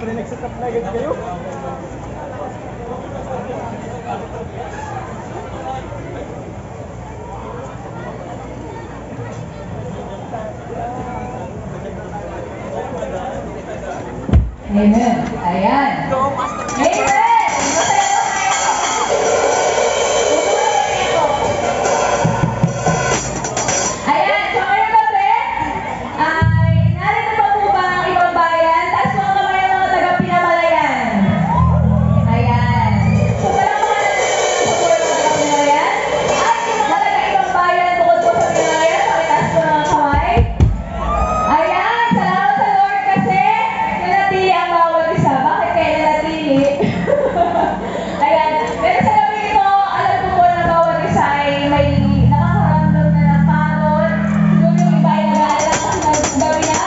Nagsasapply agad kayo. Amen. Ayan. Amen. Ayan. So ngayon kasi, ay narito pa po ba ang ibang bayan? Taas mo ang kamay ng mga taga-Pinamalayan. Ayan. So walang mga nagsasapuan ng taga-Pinamalayan? At yung mga taga-ibang bayan bukod po sa Pinamalayan, pakitaas po ng kamay. Ayan. Salamat sa Lord kasi nanatili ang bawat isa. Bakit kayo nanatili? Ayan. Pero sa gabi ito, alam ko po na bawat isa ay may nakakaramdam na ng pagod. Siguro yung iba ay nag-aalala kasi ng gabi na.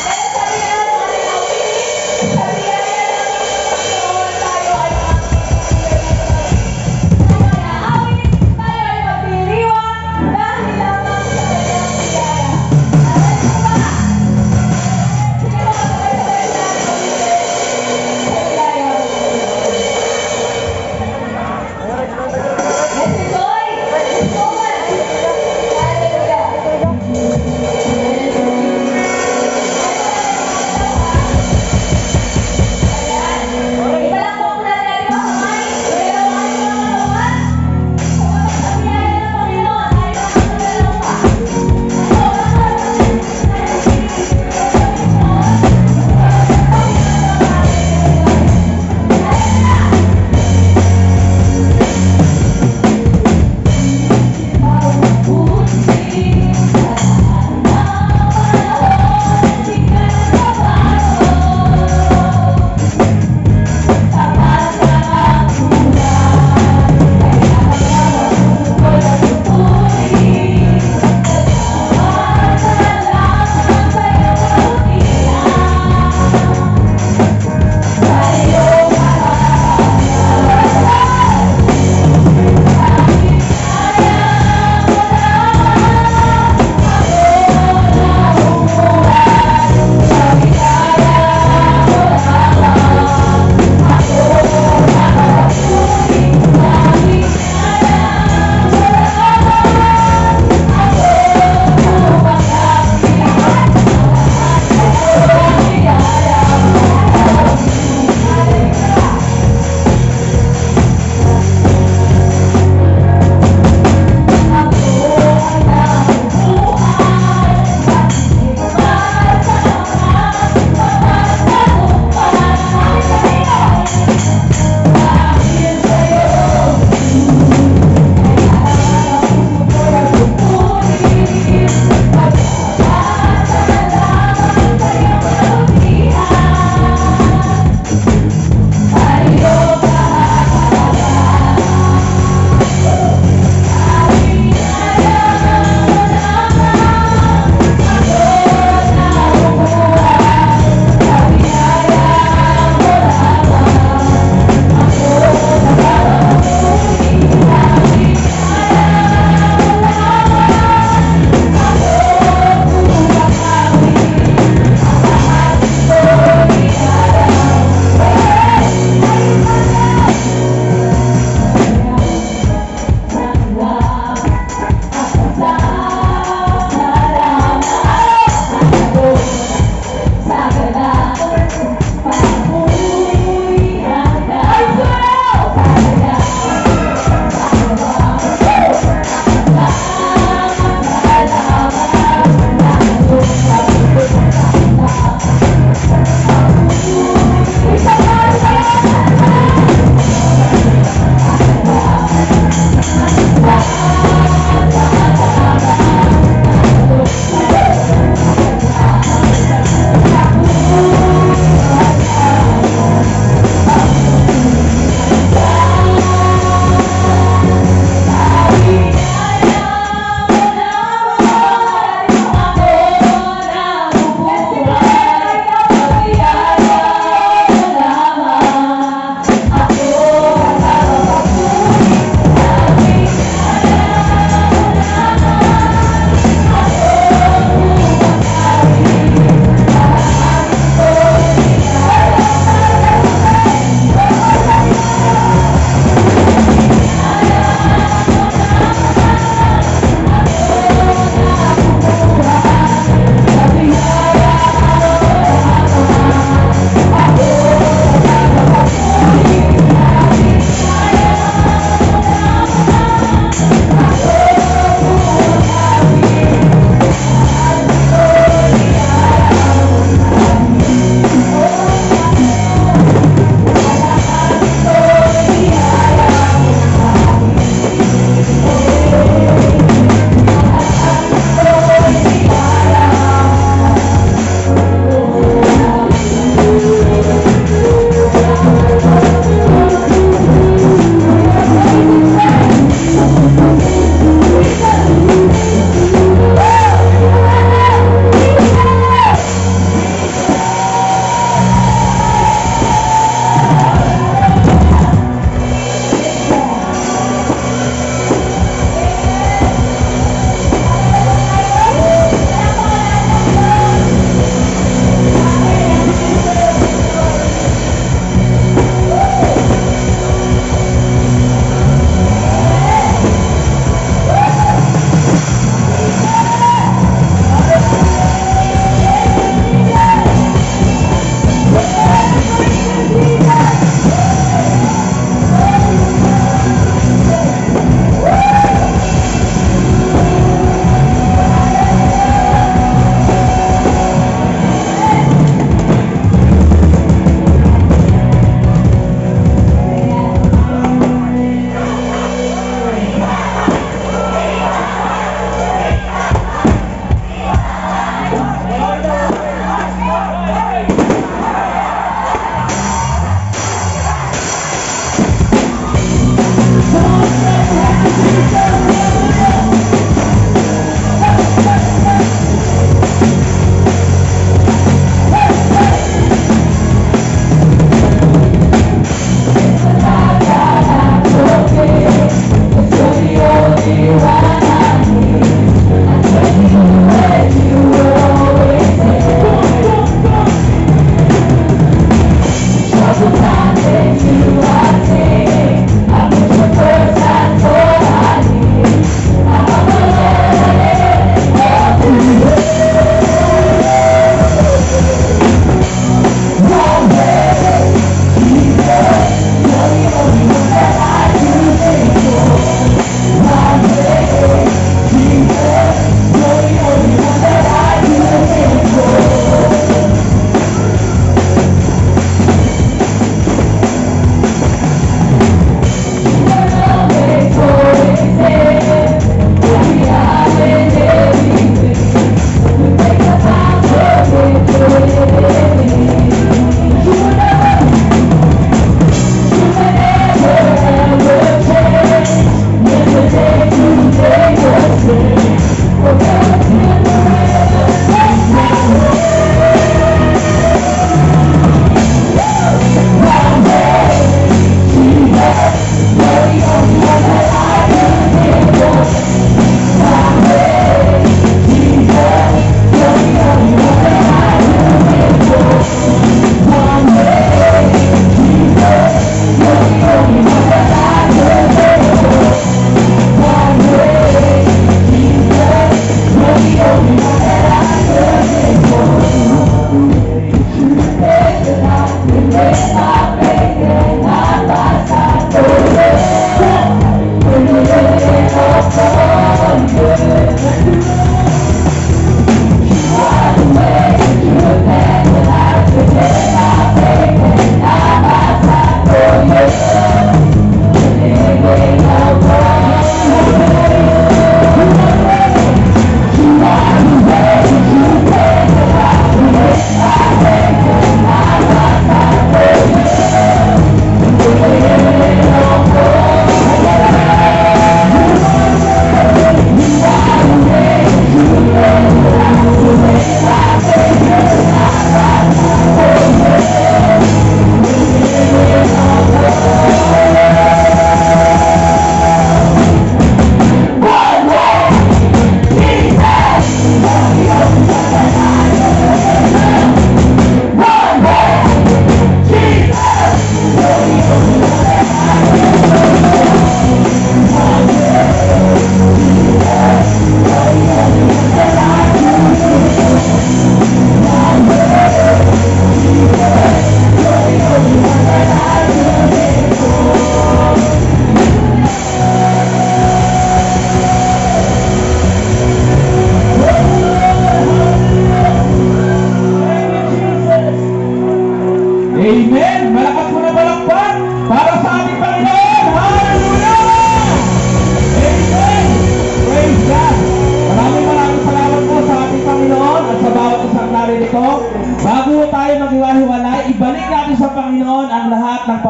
Pero sabi nga ng ating awit, sabi nga ng Panginoon, tayo ay kaya awit, tayo ay magdiriwang dahil lamang sa kanyang biyaya. Alam mo ba? Sige mo, sabay-sabay natin sa biyaya. Let's enjoy! Let's go! Hallelujah!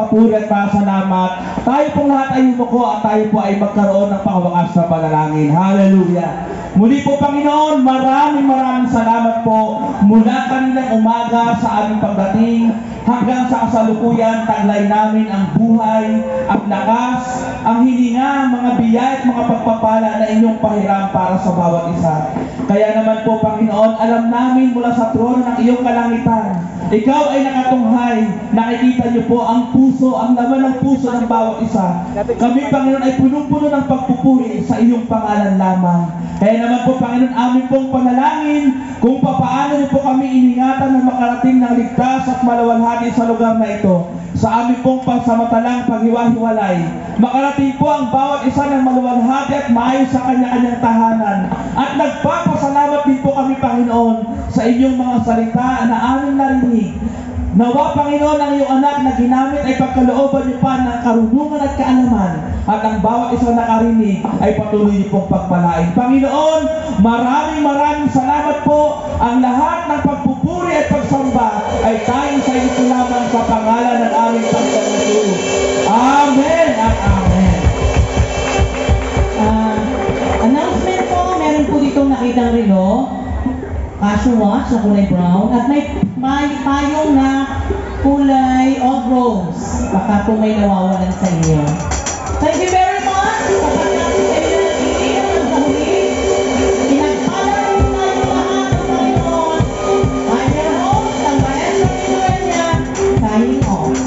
papuri at pasalamat. Tayo pong lahat ay umuko at tayo po ay magkaroon ng pangwakas na panalangin. Hallelujah! Muli po, Panginoon, maraming salamat po mula kaninang umaga sa aming pagdating hanggang sa kasalukuyan. Taglay namin ang buhay, ang lakas, ang hininga, mga biyaya at mga pagpapala na inyong pahiram para sa bawat isa. Kaya naman po, Panginoon, alam namin mula sa trono ng iyong kalangitan, ikaw ay nakatunghay. Nakikita niyo po ang puso, ang laman ng puso ng bawat isa. Kami, Panginoon, ay punong-puno ng pagpupuri sa iyong pangalan lamang. Kaya naman po, Panginoon, amin pong panalangin kung papaano niyo po kami iningatan na makarating ng ligtas at maluwalhati sa lugar na ito. Sa amin pong pansamantalang paghiwa-hiwalay, makarating po ang bawat isa ng maluwalhati at maayos sa kanya-kanyang tahanan. At nagpapasalamat din po kami, Panginoon, sa inyong mga salita na aming narinig. Nawa, Panginoon, ang iyong anak na ginamit ay pagkalooban niyo pa ng karunungan at kaalaman, at ang bawat isang nakarinig ay patuloy niyo pong pagpalain. Panginoon, maraming salamat po. Ang lahat ng pagpupuri at pagsamba ay tayong sa iyo lamang sa pangalan ng aming Panginoon. Amen at amen. Announcement po, meron po ditong nakitang relo, Casio watch na kulay brown, at may payong na kulay old rose. Baka po may nawawalan sa inyo. Thank you very much. Kapag natin sa inyo ng iiyak at kahuli, pinagpala rin tayo lahat ng Panginoon. I'm your host, ang Maestro Pinuenya, signing off.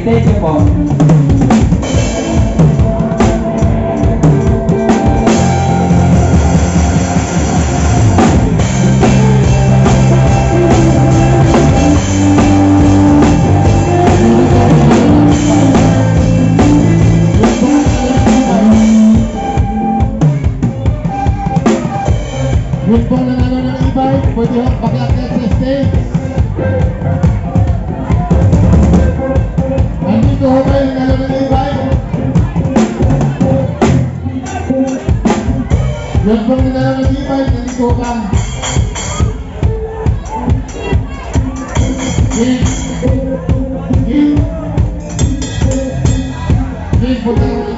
Thank you po. Yung pong nanalo ng e-bike, pwede ho pakiakyat sa stage. Nandito ho kayo nanalo ng e-bike. Yung pong nanalo ng e-bike, nandito ka. Gil, punta ka